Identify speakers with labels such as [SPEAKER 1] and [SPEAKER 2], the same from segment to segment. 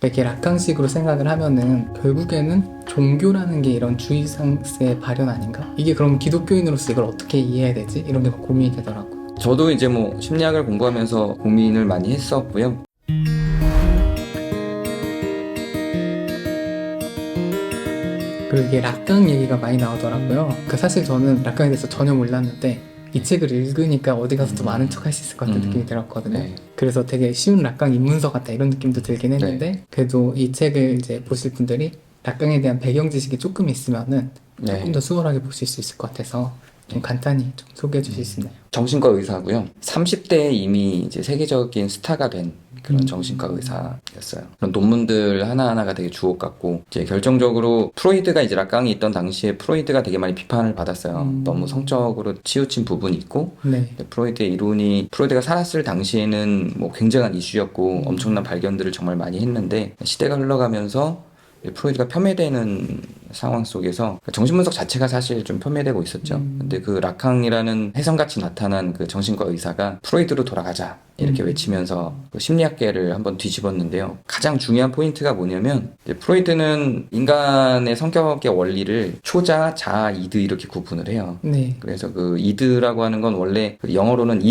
[SPEAKER 1] 이렇게 락강식으로 생각을 하면은 결국에는 종교라는 게 이런 주의상스의 발현 아닌가? 이게 그럼 기독교인으로서 이걸 어떻게 이해해야 되지? 이런 게 막 고민이 되더라고.
[SPEAKER 2] 저도 이제 뭐 심리학을 공부하면서 고민을 많이 했었고요.
[SPEAKER 1] 그리고 이게 락강 얘기가 많이 나오더라고요. 사실 저는 락강에 대해서 전혀 몰랐는데 이 책을 읽으니까 어디 가서 더 많은 척 할 수 있을 것 같은 느낌이 들었거든요.
[SPEAKER 2] 네.
[SPEAKER 1] 그래서 되게 쉬운 락강 입문서 같다 이런 느낌도 들긴 했는데 그래도 이 책을 이제 보실 분들이 락강에 대한 배경 지식이 조금 있으면은 조금 더 수월하게 보실 수 있을 것 같아서 좀 간단히 좀 소개해 주실 수 있나요?
[SPEAKER 2] 정신과 의사고요. 30대에 이미 이제 세계적인 스타가 된 그런 정신과 의사였어요. 그런 논문들 하나하나가 되게 주옥 같고, 이제 결정적으로 프로이드가 이제 락강이 있던 당시에 프로이드가 되게 많이 비판을 받았어요. 너무 성적으로 치우친 부분이 있고,
[SPEAKER 1] 네.
[SPEAKER 2] 프로이드의 이론이, 프로이드가 살았을 당시에는 뭐 굉장한 이슈였고 엄청난 발견들을 정말 많이 했는데, 시대가 흘러가면서 프로이드가 폄훼되는 상황 속에서 정신분석 자체가 사실 좀 폄훼되고 있었죠. 근데 그 락항이라는 혜성같이 나타난 그 정신과 의사가 프로이드로 돌아가자 이렇게 외치면서 그 심리학계를 한번 뒤집었는데요. 가장 중요한 포인트가 뭐냐면, 이제 프로이드는 인간의 성격의 원리를 초자, 자아, 이드 이렇게 구분을 해요.
[SPEAKER 1] 네.
[SPEAKER 2] 그래서 그 이드라고 하는 건 원래 영어로는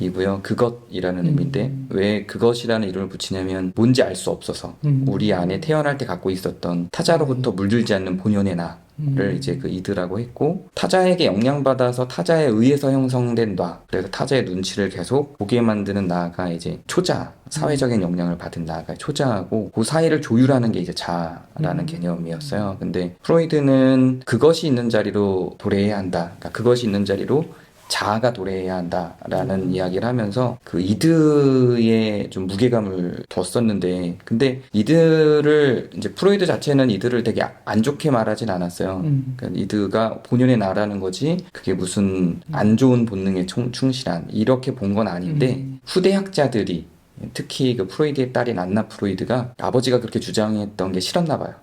[SPEAKER 2] 이고요. 그것이라는 의미인데, 왜 그것이라는 이름을 붙이냐면 뭔지 알 수 없어서 우리 안에 태어날 때 갖고 있었던 타자로부터 물들지 않는 본연의 나를 이제 그 이드라고 했고, 타자에게 영향받아서 타자에 의해서 형성된 나, 그래서 타자의 눈치를 계속 보게 만드는 나가 이제 초자, 사회적인 영향을 받은 나가 초자하고, 그 사이를 조율하는 게 이제 자라는 개념이었어요. 근데 프로이드는 그것이 있는 자리로 도래해야 한다, 그러니까 그것이 있는 자리로 자아가 도래해야 한다라는 이야기를 하면서 그 이드에 좀 무게감을 뒀었는데, 근데 이드를 이제 프로이드 자체는 이드를 되게 안 좋게 말하진 않았어요. 그러니까 이드가 본연의 나라는 거지 그게 무슨 안 좋은 본능에 충실한 이렇게 본 건 아닌데, 후대 학자들이 특히 그 프로이드의 딸인 안나 프로이드가 아버지가 그렇게 주장했던 게 싫었나 봐요.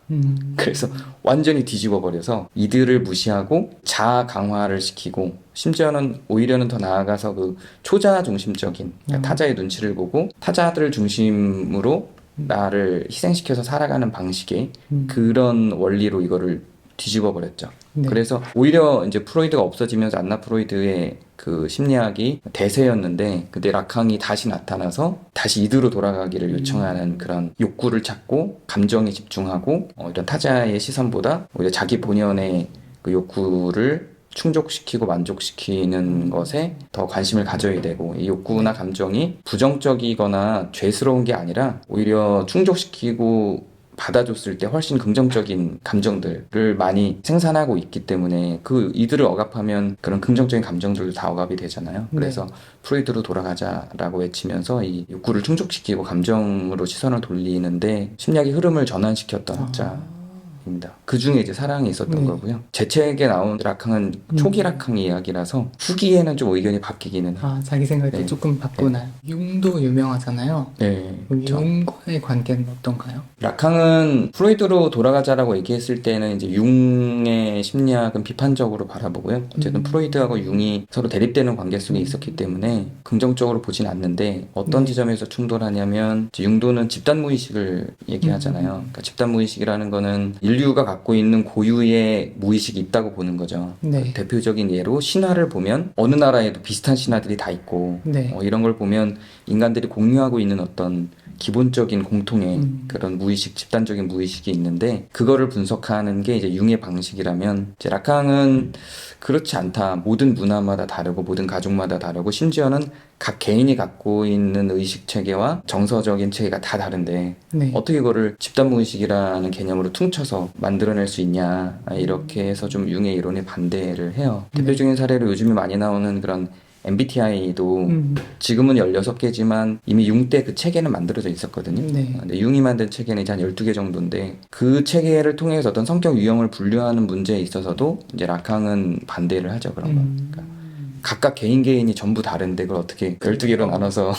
[SPEAKER 2] 그래서 완전히 뒤집어 버려서 이들을 무시하고 자아 강화를 시키고, 심지어는 오히려는 더 나아가서 그 초자 중심적인, 그러니까 타자의 눈치를 보고 타자들 중심으로 나를 희생시켜서 살아가는 방식의 그런 원리로 이거를 뒤집어 버렸죠.
[SPEAKER 1] 네.
[SPEAKER 2] 그래서 오히려 이제 프로이드가 없어지면서 안나 프로이드의 그 심리학이 대세였는데, 근데 락항이 다시 나타나서 다시 이드로 돌아가기를 요청하는 그런 욕구를 찾고 감정에 집중하고, 이런 타자의 시선보다 오히려 자기 본연의 그 욕구를 충족시키고 만족시키는 것에 더 관심을 가져야 되고, 이 욕구나 감정이 부정적이거나 죄스러운 게 아니라 오히려 충족시키고 받아줬을 때 훨씬 긍정적인 감정들을 많이 생산하고 있기 때문에, 그 이들을 억압하면 그런 긍정적인 감정들도 다 억압이 되잖아요. 그래서 프로이드로 돌아가자라고 외치면서 이 욕구를 충족시키고 감정으로 시선을 돌리는데 심리학의 흐름을 전환시켰던 학자입니다. 그 중에 이제 사랑이 있었던 거고요. 제 책에 나온 락항은 초기 락항 이야기라서 후기에는 좀 의견이 바뀌기는 해요.
[SPEAKER 1] 자기 생각이 조금 바꾸나요? 융도 유명하잖아요.
[SPEAKER 2] 네.
[SPEAKER 1] 융과의 관계는 어떤가요?
[SPEAKER 2] 락항은 프로이드로 돌아가자라고 얘기했을 때는 이제 융의 심리학은 비판적으로 바라보고요. 어쨌든 프로이드하고 융이 서로 대립되는 관계 속에 있었기 때문에 긍정적으로 보진 않는데, 어떤 지점에서 충돌하냐면, 이제 융도는 집단 무의식을 얘기하잖아요. 그러니까 집단 무의식이라는 거는 인류가 갖고 있는 고유의 무의식이 있다고 보는 거죠.
[SPEAKER 1] 네.
[SPEAKER 2] 대표적인 예로 신화를 보면 어느 나라에도 비슷한 신화들이 다 있고, 이런 걸 보면 인간들이 공유하고 있는 어떤 기본적인 공통의 그런 무의식, 집단적인 무의식이 있는데, 그거를 분석하는 게 이제 융의 방식이라면, 이제 락항은 그렇지 않다. 모든 문화마다 다르고 모든 가족마다 다르고, 심지어는 각 개인이 갖고 있는 의식 체계와 정서적인 체계가 다 다른데 어떻게 그거를 집단 무의식이라는 개념으로 퉁쳐서 만들어낼 수 있냐, 이렇게 해서 좀 융의 이론에 반대를 해요. 대표적인 사례로 요즘에 많이 나오는 그런 MBTI도 지금은 16개지만 이미 융 때 그 체계는 만들어져 있었거든요. 근데 융이 만든 체계는 이제 한 12개 정도인데, 그 체계를 통해서 어떤 성격 유형을 분류하는 문제에 있어서도 이제 락항은 반대를 하죠. 그런 거. 그러니까 각각 개인이 전부 다른데 그걸 어떻게 12개로 나눠서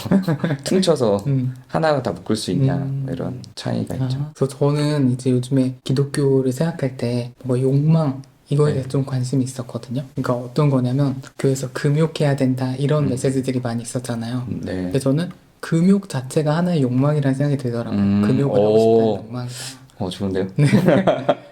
[SPEAKER 2] 퉁쳐서 하나가 다 묶을 수 있냐, 이런 차이가 있죠.
[SPEAKER 1] 그래서 저는 이제 요즘에 기독교를 생각할 때 뭔가 욕망 이거에 대해서 좀 관심이 있었거든요. 그러니까 어떤 거냐면 교회에서 금욕해야 된다 이런 메시지들이 많이 있었잖아요. 근데 저는 금욕 자체가 하나의 욕망이라는 생각이 들더라고요. 금욕을 하고 싶다는 욕망이다.
[SPEAKER 2] 좋은데요?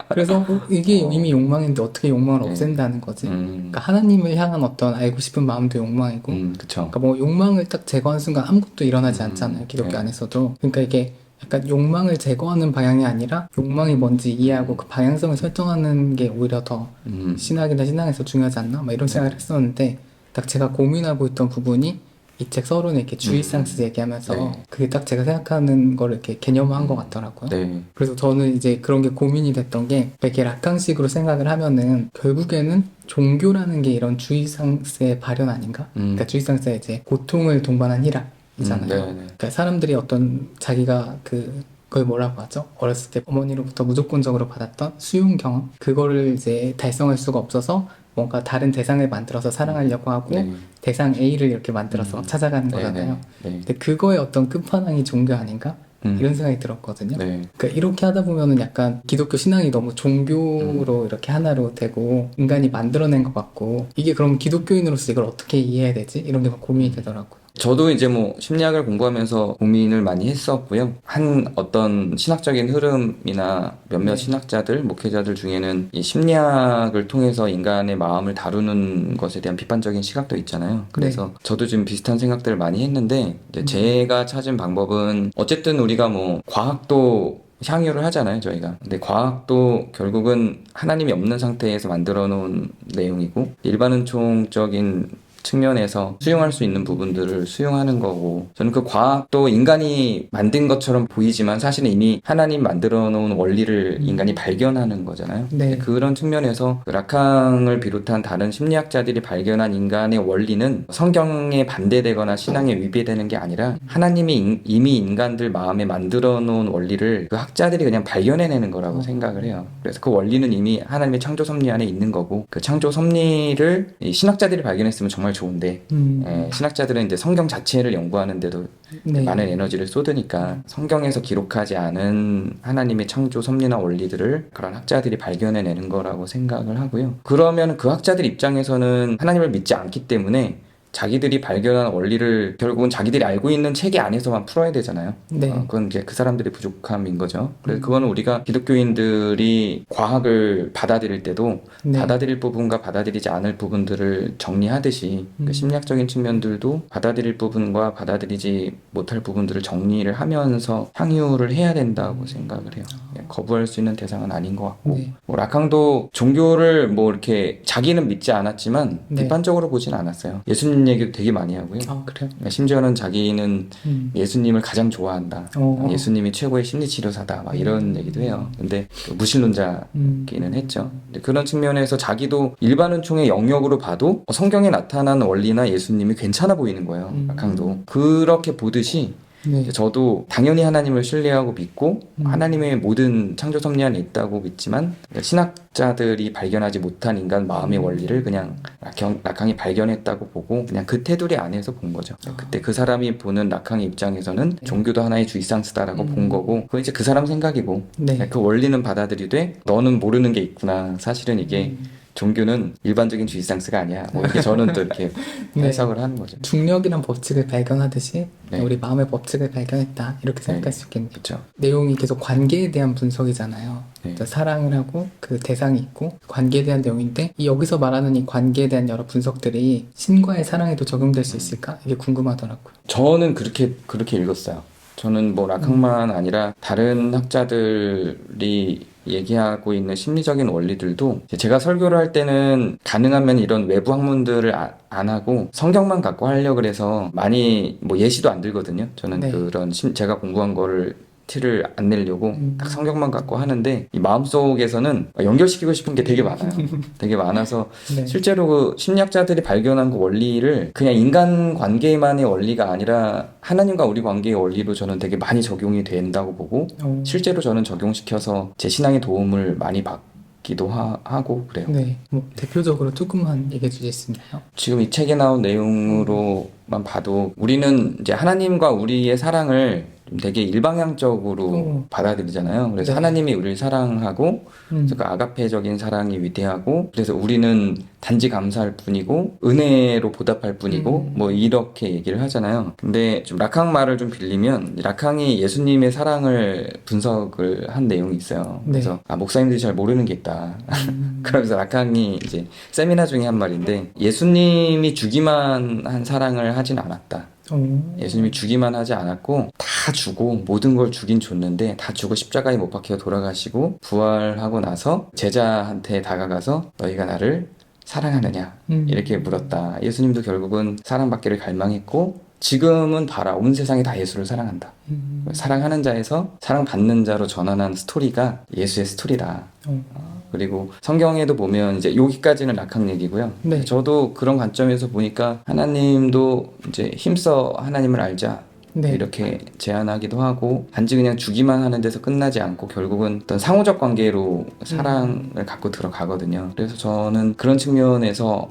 [SPEAKER 1] 그래서 이게 이미 욕망인데 어떻게 욕망을 없앤다는 거지? 그러니까 하나님을 향한 어떤 알고 싶은 마음도 욕망이고,
[SPEAKER 2] 그쵸.
[SPEAKER 1] 그러니까 뭐 욕망을 딱 제거하는 순간 아무것도 일어나지 않잖아요. 기독교
[SPEAKER 2] 네.
[SPEAKER 1] 안에서도. 그러니까 이게 약간 욕망을 제거하는 방향이 아니라 욕망이 뭔지 이해하고 그 방향성을 설정하는 게 오히려 더 신학이나 신앙에서 중요하지 않나? 막 이런 생각을 했었는데, 딱 제가 고민하고 있던 부분이 이 책 서론에 이렇게 주의상스 얘기하면서
[SPEAKER 2] 네.
[SPEAKER 1] 그게 딱 제가 생각하는 거를 이렇게 개념화한 것 같더라고요.
[SPEAKER 2] 네.
[SPEAKER 1] 그래서 저는 이제 그런 게 고민이 됐던 게 이렇게 락강식으로 생각을 하면은 결국에는 종교라는 게 이런 주의상스의 발현 아닌가? 그러니까 주의상스의 이제 고통을 동반한 희락이잖아요.
[SPEAKER 2] 네.
[SPEAKER 1] 그러니까 사람들이 어떤 자기가 그걸 뭐라고 하죠? 어렸을 때 어머니로부터 무조건적으로 받았던 수용 경험 그거를 이제 달성할 수가 없어서 뭔가 다른 대상을 만들어서 사랑하려고 하고
[SPEAKER 2] 네.
[SPEAKER 1] 대상 A를 이렇게 만들어서 찾아가는 거잖아요.
[SPEAKER 2] 네.
[SPEAKER 1] 근데 그거의 어떤 끝판왕이 종교 아닌가? 이런 생각이 들었거든요.
[SPEAKER 2] 네.
[SPEAKER 1] 그러니까 이렇게 하다 보면은 약간 기독교 신앙이 너무 종교로 이렇게 하나로 되고 인간이 만들어낸 것 같고 이게 그럼 기독교인으로서 이걸 어떻게 이해해야 되지? 이런 게 막 고민이 되더라고요.
[SPEAKER 2] 저도 이제 뭐 심리학을 공부하면서 고민을 많이 했었고요. 한 어떤 신학적인 흐름이나 몇몇
[SPEAKER 1] 네.
[SPEAKER 2] 신학자들, 목회자들 중에는 이 심리학을 통해서 인간의 마음을 다루는 것에 대한 비판적인 시각도 있잖아요. 그래서 저도 지금 비슷한 생각들을 많이 했는데 이제 제가 찾은 방법은 어쨌든 우리가 뭐 과학도 향유를 하잖아요, 저희가. 근데 과학도 결국은 하나님이 없는 상태에서 만들어 놓은 내용이고 일반은총적인 측면에서 수용할 수 있는 부분들을 수용하는 거고 저는 그 과학도 인간이 만든 것처럼 보이지만 사실은 이미 하나님 만들어 놓은 원리를 인간이 발견하는 거잖아요.
[SPEAKER 1] 네.
[SPEAKER 2] 그런 측면에서 라캉을 비롯한 다른 심리학자들이 발견한 인간의 원리는 성경에 반대되거나 신앙에 위배되는 게 아니라 하나님이 이미 인간들 마음에 만들어 놓은 원리를 그 학자들이 그냥 발견해내는 거라고 생각을 해요. 그래서 그 원리는 이미 하나님의 창조 섭리 안에 있는 거고 그 창조 섭리를 이 신학자들이 발견했으면 정말 좋은데 신학자들은 이제 성경 자체를 연구하는데도 많은 에너지를 쏟으니까 성경에서 기록하지 않은 하나님의 창조 섭리나 원리들을 그런 학자들이 발견해내는 거라고 생각을 하고요. 그러면 그 학자들 입장에서는 하나님을 믿지 않기 때문에 자기들이 발견한 원리를 결국은 자기들이 알고 있는 체계 안에서만 풀어야 되잖아요.
[SPEAKER 1] 네.
[SPEAKER 2] 그건 이제 그 사람들의 부족함인 거죠. 그래서 그거는 우리가 기독교인들이 과학을 받아들일 때도 받아들일 부분과 받아들이지 않을 부분들을 정리하듯이 그 심리학적인 측면들도 받아들일 부분과 받아들이지 못할 부분들을 정리를 하면서 향유를 해야 된다고 생각을 해요. 거부할 수 있는 대상은 아닌 것 같고 뭐 라캉도 종교를 뭐 이렇게 자기는 믿지 않았지만 비판적으로 보진 않았어요. 예수님 얘기도 되게 많이 하고요.
[SPEAKER 1] 그래요?
[SPEAKER 2] 심지어는 자기는 예수님을 가장 좋아한다. 예수님이 최고의 심리치료사다. 막 이런 얘기도 해요. 근데 무신론자기는 했죠. 근데 그런 측면에서 자기도 일반은총의 영역으로 봐도 성경에 나타난 원리나 예수님이 괜찮아 보이는 거예요. 라캉도. 그렇게 보듯이 저도 당연히 하나님을 신뢰하고 믿고 하나님의 모든 창조 섭리 안에 있다고 믿지만 신학자들이 발견하지 못한 인간 마음의 원리를 그냥 라캉이 발견했다고 보고 그냥 그 테두리 안에서 본 거죠. 그때 그 사람이 보는 라캉의 입장에서는 종교도 하나의 주의상스다라고 본 거고 그건 이제 그 사람 생각이고 그 원리는 받아들이되 너는 모르는 게 있구나. 사실은 이게 종교는 일반적인 주의상스가 아니야. 뭐 이렇게 저는 또 이렇게 해석을 하는 거죠.
[SPEAKER 1] 중력이란 법칙을 발견하듯이 우리 마음의 법칙을 발견했다. 이렇게 생각할 수 있겠네요.
[SPEAKER 2] 그렇죠.
[SPEAKER 1] 내용이 계속 관계에 대한 분석이잖아요. 그러니까 사랑을 하고 그 대상이 있고 관계에 대한 내용인데 여기서 말하는 이 관계에 대한 여러 분석들이 신과의 사랑에도 적용될 수 있을까? 이게 궁금하더라고요.
[SPEAKER 2] 저는 그렇게 읽었어요. 저는 뭐 라캉만 아니라 다른 학자들이 얘기하고 있는 심리적인 원리들도 제가 설교를 할 때는 가능하면 이런 외부 학문들을 안 하고 성경만 갖고 하려고 그래서 많이 뭐 예시도 안 들거든요. 저는 그런 제가 공부한 거를 티를 안 내려고 딱 성경만 갖고 하는데 이 마음속에서는 연결시키고 싶은 게 되게 많아요. 되게 많아서 실제로 그 심리학자들이 발견한 그 원리를 그냥 인간 관계만의 원리가 아니라 하나님과 우리 관계의 원리로 저는 되게 많이 적용이 된다고 보고 실제로 저는 적용시켜서 제 신앙에 도움을 많이 받기도 하고 그래요.
[SPEAKER 1] 뭐 대표적으로 조금만 얘기해 주실 수 있나요?
[SPEAKER 2] 지금 이 책에 나온 내용으로만 봐도 우리는 이제 하나님과 우리의 사랑을 좀 되게 일방향적으로 받아들이잖아요. 그래서
[SPEAKER 1] 네.
[SPEAKER 2] 하나님이 우리를 사랑하고 그래서 그 아가페적인 사랑이 위대하고 그래서 우리는 단지 감사할 뿐이고 은혜로 보답할 뿐이고 뭐 이렇게 얘기를 하잖아요. 근데 좀 라캉 말을 좀 빌리면 라캉이 예수님의 사랑을 분석을 한 내용이 있어요. 그래서
[SPEAKER 1] 네.
[SPEAKER 2] 목사님들이 잘 모르는 게 있다. 그러면서 라캉이 이제 세미나 중에 한 말인데 예수님이 주기만 한 사랑을 하진 않았다. 예수님이 주기만 하지 않았고 다 주고 모든 걸 주긴 줬는데 다 주고 십자가에 못 박혀 돌아가시고 부활하고 나서 제자한테 다가가서 너희가 나를 사랑하느냐 이렇게 물었다. 예수님도 결국은 사랑받기를 갈망했고 지금은 봐라 온 세상이 다 예수를 사랑한다. 사랑하는 자에서 사랑받는 자로 전환한 스토리가 예수의 스토리다. 그리고 성경에도 보면 이제 여기까지는 라캉 얘기고요.
[SPEAKER 1] 네.
[SPEAKER 2] 저도 그런 관점에서 보니까 하나님도 이제 힘써 하나님을 알자.
[SPEAKER 1] 네.
[SPEAKER 2] 이렇게 제안하기도 하고 단지 그냥 주기만 하는 데서 끝나지 않고 결국은 어떤 상호적 관계로 사랑을 갖고 들어가거든요. 그래서 저는 그런 측면에서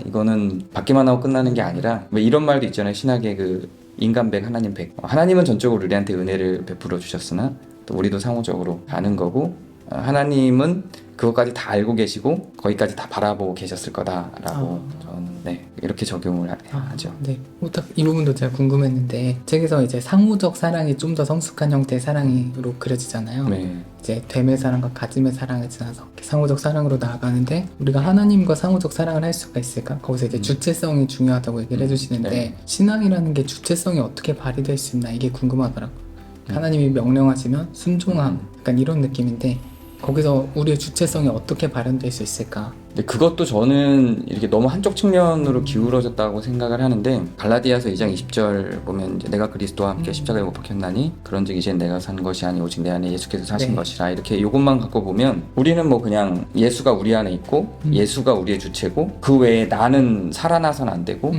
[SPEAKER 2] 이거는 받기만 하고 끝나는 게 아니라 왜 이런 말도 있잖아요. 신학의 그 인간 100 하나님 100 하나님은 전적으로 우리한테 은혜를 베풀어 주셨으나 또 우리도 상호적으로 가는 거고 하나님은 그것까지 다 알고 계시고 거기까지 다 바라보고 계셨을 거다라고 저는 이렇게 적용을 하죠.
[SPEAKER 1] 네. 딱 이 부분도 제가 궁금했는데 책에서 이제 상호적 사랑이 좀 더 성숙한 형태의 사랑으로 그려지잖아요.
[SPEAKER 2] 네.
[SPEAKER 1] 이제 됨의 사랑과 가짐의 사랑을 지나서 이렇게 상호적 사랑으로 나아가는데 우리가 하나님과 상호적 사랑을 할 수가 있을까? 거기서 이제 주체성이 중요하다고 얘기를 해주시는데
[SPEAKER 2] 네.
[SPEAKER 1] 신앙이라는 게 주체성이 어떻게 발휘될 수 있나 이게 궁금하더라고요. 하나님이 명령하시면 순종함 약간 이런 느낌인데 거기서 우리의 주체성이 어떻게 발현될 수 있을까?
[SPEAKER 2] 근데 그것도 저는 이렇게 너무 한쪽 측면으로 기울어졌다고 생각을 하는데 갈라디아서 2장 20절 보면 이제 내가 그리스도와 함께 십자가에 못 박혔나니 그런즉 이제 내가 산 것이 아니 오직 내 안에 예수께서 사신
[SPEAKER 1] 네.
[SPEAKER 2] 것이라 이렇게 이것만 갖고 보면 우리는 뭐 그냥 예수가 우리 안에 있고 예수가 우리의 주체고 그 외에 나는 살아나선 안 되고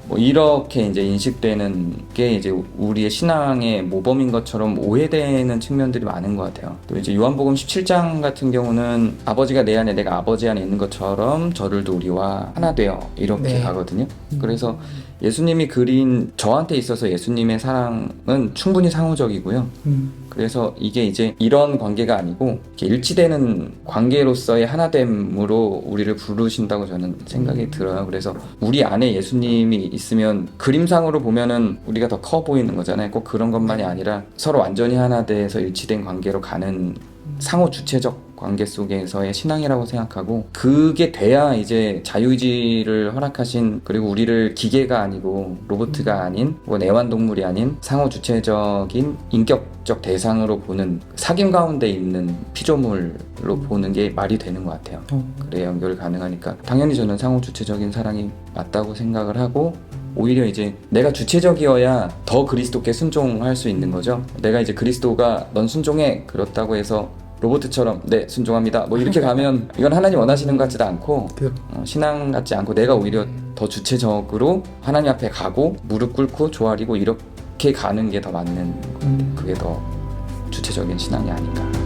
[SPEAKER 2] 뭐 이렇게 이제 인식되는 게 이제 우리의 신앙의 모범인 것처럼 오해되는 측면들이 많은 것 같아요. 또 이제 요한복음 17장 같은 경우는 아버지가 내 안에 내가 아버지 안에 있는 것처럼 저들도 우리와 하나 되어 이렇게
[SPEAKER 1] 네.
[SPEAKER 2] 가거든요. 그래서 예수님이 그린 저한테 있어서 예수님의 사랑은 충분히 상호적이고요. 그래서 이게 이제 이런 관계가 아니고 이렇게 일치되는 관계로서의 하나됨으로 우리를 부르신다고 저는 생각이 들어요. 그래서 우리 안에 예수님이 있으면 그림상으로 보면은 우리가 더 커 보이는 거잖아요. 꼭 그런 것만이 아니라 서로 완전히 하나 돼서 일치된 관계로 가는 상호 주체적 관계 속에서의 신앙이라고 생각하고 그게 돼야 이제 자유의지를 허락하신 그리고 우리를 기계가 아니고 로봇가 아닌 뭐 애완동물이 아닌 상호 주체적인 인격적 대상으로 보는 사귐 가운데 있는 피조물로 보는 게 말이 되는 것 같아요. 그래야 연결 가능하니까 당연히 저는 상호 주체적인 사랑이 맞다고 생각을 하고 오히려 이제 내가 주체적이어야 더 그리스도께 순종할 수 있는 거죠. 내가 이제 그리스도가 넌 순종해 그렇다고 해서 로봇처럼 네 순종합니다 뭐 이렇게 가면 이건 하나님 원하시는 것 같지도 않고 신앙 같지 않고 내가 오히려 더 주체적으로 하나님 앞에 가고 무릎 꿇고 조아리고 이렇게 가는 게 더 맞는 그게 더 주체적인 신앙이 아닌가.